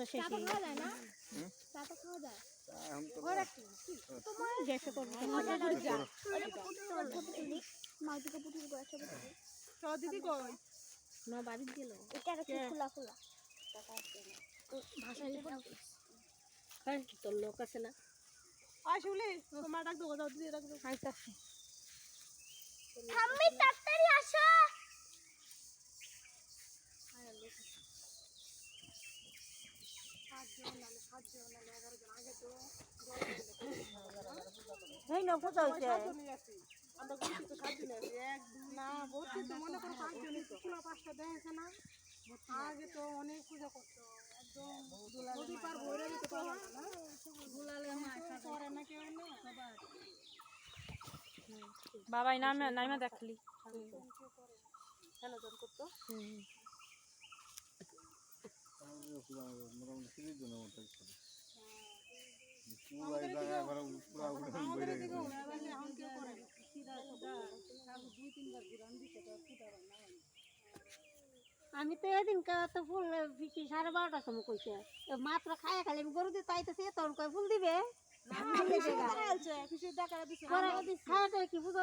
পূজা শেষ হয়ে খাওয়া যায় না? হুম? চা তো খাওয়া যায়। এখন তো গ্যাসে করবো মাউটিকে পুটির করে ছবি তুলি। দিদি কই না বাড়ি দিল এটা আর কি খোলা খোলা। ভাষা তোর লোক আছে না আয় শুলি তোমার ডাক দেবো যাও দিদি ডাক দেবো আইতাছে ঠাম্মি তাড়াতাড়ি আসো। এই না পূজা হইছে আমরা বলছি তো 7 দিন আছে 1 2 না বলছি তো মনে করো 5 জনই তো পুরো 5টা দেখেছে না আগে তো অনেক পূজা করতো একদম নদী পার ভরে দিতে পারলো না গুলালে মাছ করে না কেউ না বাবাই নামে দেখলি কেন জন করতো মোটামুটি 30 জনের মতো ছিল। পুরাই জায়গা একবারে পুরা উঠে বেড়ে গেছে। এখন কেউ করে না সিধা সিধা আমি 2-3 বার ঘুরান দিতে তো ফুটা হয় না আমি তো এদিন তো ফুল বিচি 12:30টার সময় কইছে মাত্র খায় খালি আমি গরু দিয়ে তাইতেছে তখন কয় ফুল দিবে না আমি ফিশে টাকা দিছে খায় কি বুঝো